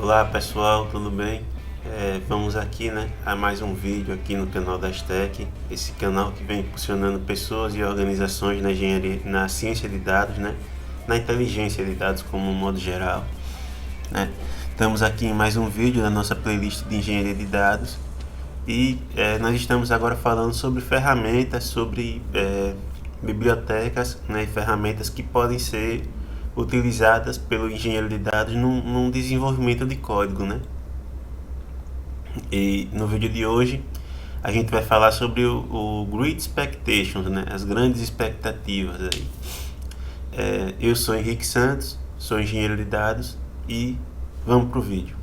Olá pessoal, tudo bem? Vamos aqui, a mais um vídeo aqui no canal da Aztec, esse canal que vem impulsionando pessoas e organizações na engenharia, na ciência de dados, na inteligência de dados como um modo geral, Estamos aqui em mais um vídeo da nossa playlist de engenharia de dados e nós estamos agora falando sobre ferramentas, sobre bibliotecas, e ferramentas que podem ser utilizadas pelo engenheiro de dados num desenvolvimento de código, E no vídeo de hoje a gente vai falar sobre o Great Expectations, as grandes expectativas aí. Eu sou Henrique Santos, sou engenheiro de dados e vamos pro vídeo.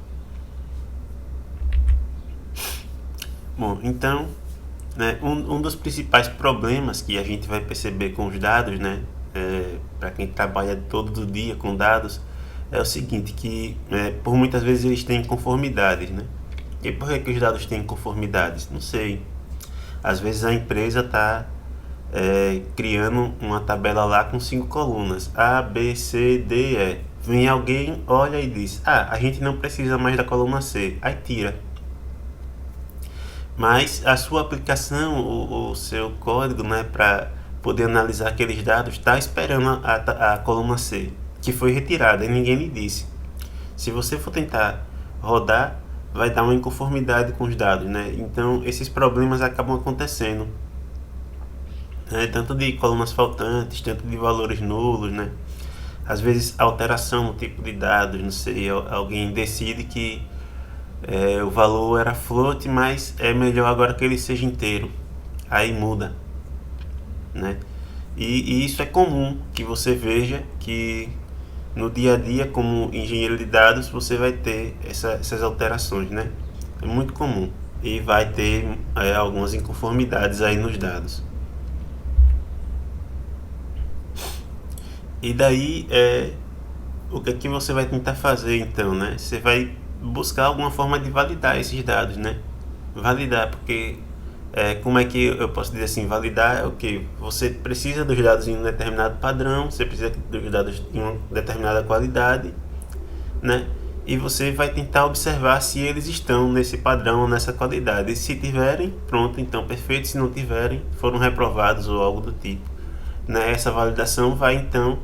Bom, então, um dos principais problemas que a gente vai perceber com os dados, para quem trabalha todo o dia com dados, é o seguinte, que por muitas vezes eles têm inconformidades, E por que os dados têm inconformidades? Não sei. Às vezes a empresa está criando uma tabela lá com 5 colunas, A, B, C, D, E. Vem alguém, olha e diz, a gente não precisa mais da coluna C, aí tira. Mas a sua aplicação, o seu código, para poder analisar aqueles dados, está esperando a coluna C, que foi retirada e ninguém lhe disse. Se você for tentar rodar, vai dar uma inconformidade com os dados, Então esses problemas acabam acontecendo, tanto de colunas faltantes, tanto de valores nulos, Às vezes alteração no tipo de dados, não sei, alguém decide que o valor era float, mas é melhor agora que ele seja inteiro, aí muda, E isso é comum que você veja que no dia a dia, como engenheiro de dados, você vai ter essas alterações, É muito comum e vai ter algumas inconformidades aí nos dados. E daí, o que é que você vai tentar fazer então, Você vai buscar alguma forma de validar esses dados, Validar, porque como é que eu posso dizer assim, validar é o que? Você precisa dos dados em um determinado padrão, você precisa dos dados em uma determinada qualidade, E você vai tentar observar se eles estão nesse padrão, nessa qualidade. E se tiverem, pronto, então perfeito. Se não tiverem, foram reprovados ou algo do tipo. Essa validação vai então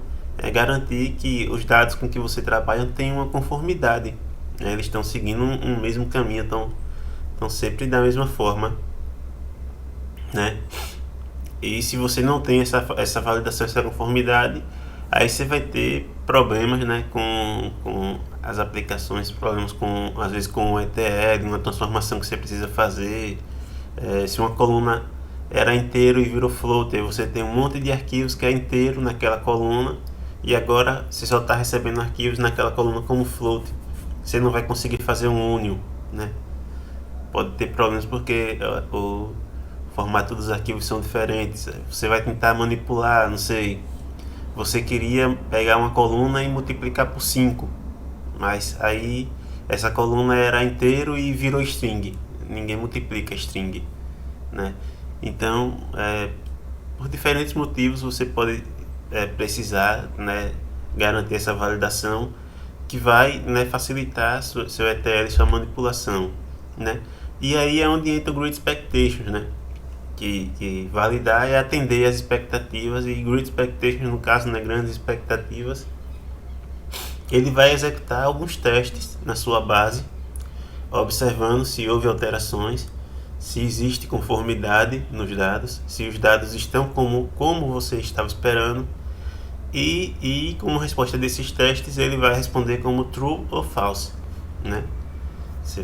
garantir que os dados com que você trabalha têm uma conformidade, Eles estão seguindo um mesmo caminho, estão sempre da mesma forma, E se você não tem essa validação, essa conformidade, aí você vai ter problemas, com as aplicações, problemas às vezes com o ETL, uma transformação que você precisa fazer. Se uma coluna era inteiro e virou float, aí você tem um monte de arquivos que é inteiro naquela coluna e agora você só está recebendo arquivos naquela coluna como float. Você não vai conseguir fazer um union, Pode ter problemas porque o formato dos arquivos são diferentes. Você vai tentar manipular, não sei, você queria pegar uma coluna e multiplicar por 5, mas aí essa coluna era inteiro e virou string. Ninguém multiplica string, Então, por diferentes motivos você pode precisar, garantir essa validação que vai, facilitar seu ETL, sua manipulação, E aí é onde entra o Great Expectations, que validar é atender às expectativas, e Great Expectations, no caso, grandes expectativas, ele vai executar alguns testes na sua base, observando se houve alterações, se existe conformidade nos dados, se os dados estão como você estava esperando, e como resposta desses testes ele vai responder como true ou false, Você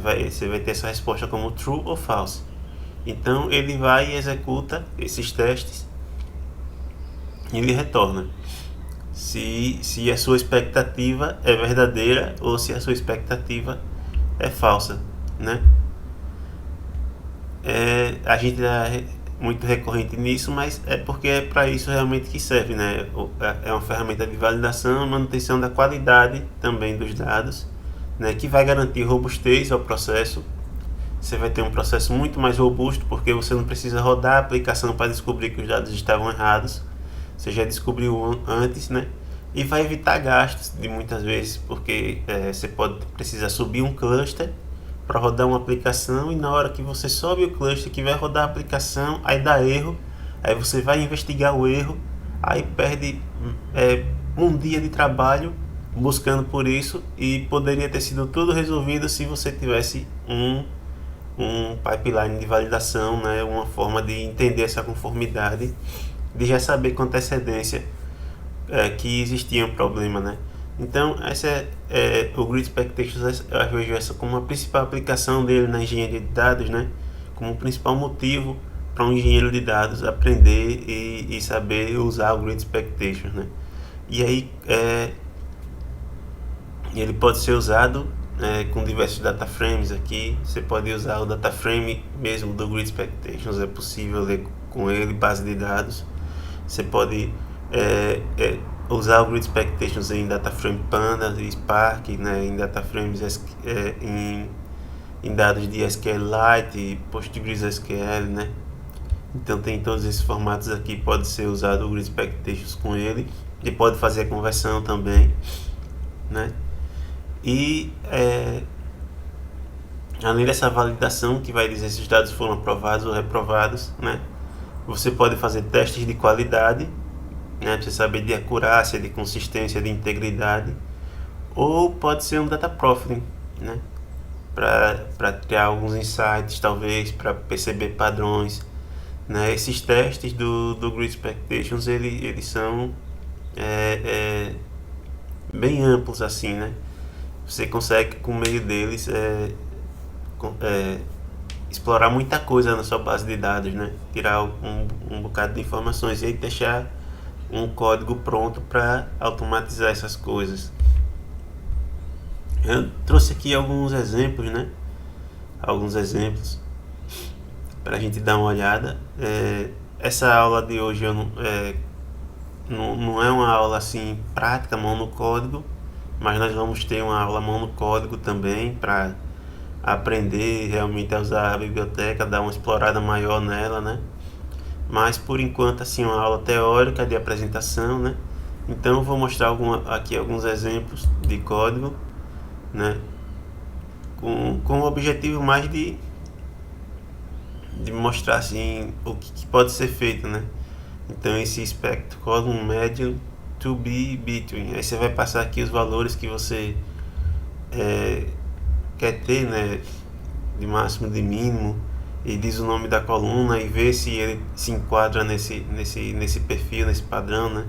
vai ter essa resposta como true ou false. Então ele vai e executa esses testes e ele retorna se a sua expectativa é verdadeira ou se a sua expectativa é falsa, A gente é muito recorrente nisso, mas é porque é para isso realmente que serve, É uma ferramenta de validação, manutenção da qualidade também dos dados, que vai garantir robustez ao processo. Você vai ter um processo muito mais robusto, porque você não precisa rodar a aplicação para descobrir que os dados estavam errados. Você já descobriu antes, e vai evitar gastos de muitas vezes, porque você pode precisar subir um cluster para rodar uma aplicação, e na hora que você sobe o cluster que vai rodar a aplicação, aí dá erro, aí você vai investigar o erro, aí perde um dia de trabalho buscando por isso, e poderia ter sido tudo resolvido se você tivesse um pipeline de validação, né? Uma forma de entender essa conformidade, de já saber com antecedência que existia um problema, né? Então, essa o Grid Expectations, eu vejo essa como a principal aplicação dele na engenharia de dados, né? Como o principal motivo para um engenheiro de dados aprender e saber usar o Grid Expectations, né? E aí, ele pode ser usado com diversos data frames aqui. Você pode usar o data frame mesmo do Grid Expectations, é possível ler com ele base de dados. Você pode usar o Grid Expectations em data frame Pandas e Spark, né, em data frames em dados de SQLite e PostgreSQL, né? Então tem todos esses formatos aqui, pode ser usado o Grid Expectations com ele, e pode fazer a conversão também, né? E além dessa validação que vai dizer se os dados foram aprovados ou reprovados, né? Você pode fazer testes de qualidade, né? Para você saber de acurácia, de consistência, de integridade, ou pode ser um data profiling, né? Para criar alguns insights, talvez, para perceber padrões, né? Esses testes do Grid Expectations, eles são bem amplos assim, né? Você consegue, com o meio deles, explorar muita coisa na sua base de dados, né? Tirar um bocado de informações e aí deixar um código pronto para automatizar essas coisas. Eu trouxe aqui alguns exemplos, né? Alguns exemplos para a gente dar uma olhada. Essa aula de hoje não é uma aula assim prática, mão no código, mas nós vamos ter uma aula mão no código também para aprender realmente a usar a biblioteca, dar uma explorada maior nela, né? Mas por enquanto assim uma aula teórica de apresentação, né? Então eu vou mostrar aqui alguns exemplos de código, né? Com o objetivo mais de mostrar assim o que pode ser feito, né? Então esse expect column médio to be between, aí você vai passar aqui os valores que você quer ter, né? De máximo, de mínimo, e diz o nome da coluna e vê se ele se enquadra nesse perfil, nesse padrão, né?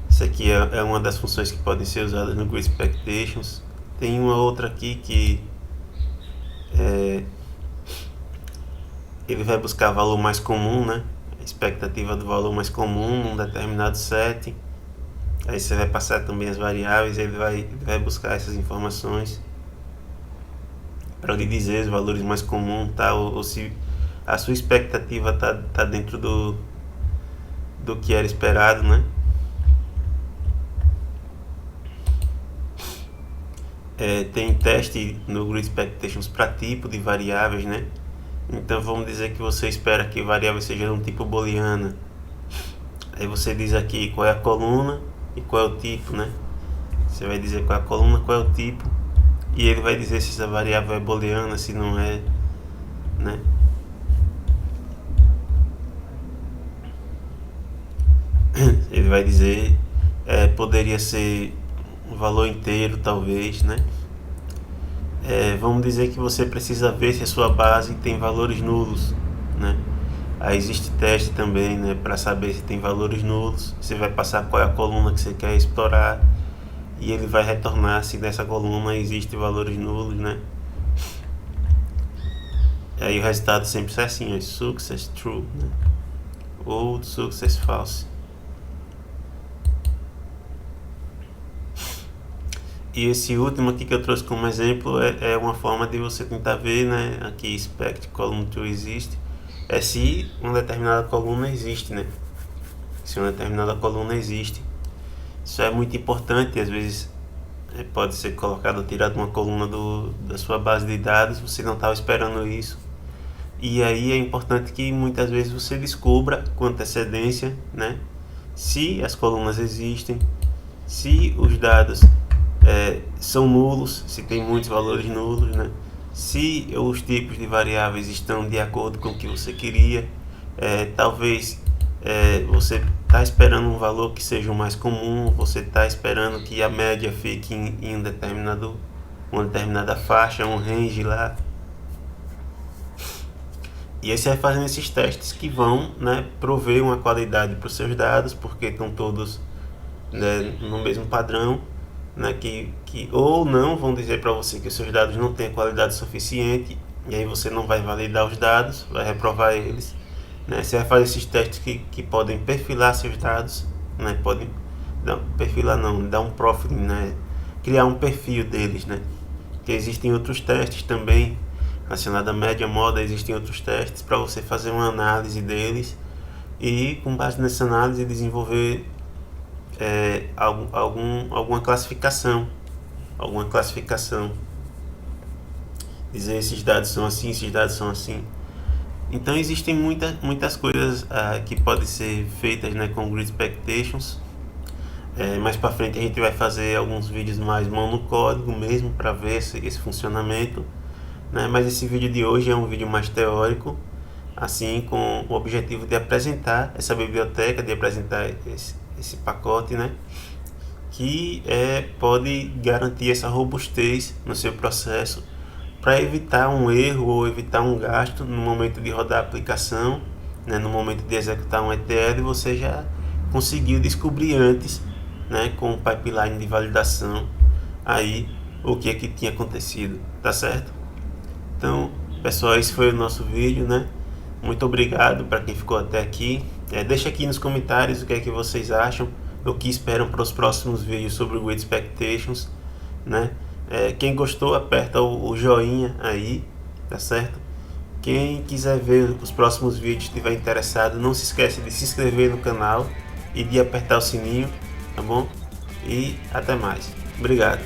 Isso aqui é uma das funções que podem ser usadas no Grid Expectations. Tem uma outra aqui que ele vai buscar valor mais comum, né? A expectativa do valor mais comum num determinado set. Aí você vai passar também as variáveis, ele vai buscar essas informações para lhe dizer os valores mais comuns, tá? Ou se a sua expectativa tá dentro do que era esperado, né? Tem teste no Grid Expectations para tipo de variáveis, né? Então vamos dizer que você espera que a variável seja de um tipo booleana. Aí você diz aqui qual é a coluna e qual é o tipo, né? Você vai dizer qual é a coluna, qual é o tipo, e ele vai dizer se essa variável é booleana, se não é, né? Ele vai dizer poderia ser um valor inteiro, talvez, né? Vamos dizer que você precisa ver se a sua base tem valores nulos, né? Aí existe teste também, né, para saber se tem valores nulos. Você vai passar qual é a coluna que você quer explorar e ele vai retornar se nessa coluna existe valores nulos, né? Aí o resultado sempre sai assim, success true, né? Ou success false. E esse último aqui que eu trouxe como exemplo é uma forma de você tentar ver, né? Aqui expect column to existe, se uma determinada coluna existe, né? Se uma determinada coluna existe. Isso é muito importante, às vezes pode ser colocado, tirado uma coluna da sua base de dados, você não estava esperando isso. E aí é importante que muitas vezes você descubra com antecedência, né? Se as colunas existem, se os dados são nulos, se tem muitos valores nulos, né? Se os tipos de variáveis estão de acordo com o que você queria, talvez você está esperando um valor que seja o mais comum, você está esperando que a média fique em uma determinada faixa, um range lá. E aí você vai fazendo esses testes que vão, né, prover uma qualidade para os seus dados, porque estão todos, né, no mesmo padrão, né, que ou não vão dizer para você que os seus dados não têm qualidade suficiente, e aí você não vai validar os dados, vai reprovar eles, né? Você vai fazer esses testes que podem perfilar seus dados, né? Podem perfilar não, dar um profiling, né? Criar um perfil deles, né? Porque existem outros testes também relacionados à média moda, existem outros testes para você fazer uma análise deles e com base nessa análise desenvolver alguma classificação, dizer esses dados são assim, esses dados são assim. Então existem muitas coisas que podem ser feitas, né, com Grid Expectations. Mais para frente a gente vai fazer alguns vídeos mais mão no código mesmo para ver esse funcionamento, né? Mas esse vídeo de hoje é um vídeo mais teórico, assim, com o objetivo de apresentar essa biblioteca, de apresentar esse pacote, né, que pode garantir essa robustez no seu processo para evitar um erro ou evitar um gasto no momento de rodar a aplicação, né, no momento de executar um ETL. Você já conseguiu descobrir antes, né, com o pipeline de validação aí o que tinha acontecido, tá certo? Então, pessoal, esse foi o nosso vídeo, né? Muito obrigado para quem ficou até aqui. Deixa aqui nos comentários o que é que vocês acham, o que esperam para os próximos vídeos sobre o Grid Expectations, né? Quem gostou, aperta o joinha aí, tá certo? Quem quiser ver os próximos vídeos, estiver interessado, não se esquece de se inscrever no canal e de apertar o sininho, tá bom? E até mais. Obrigado.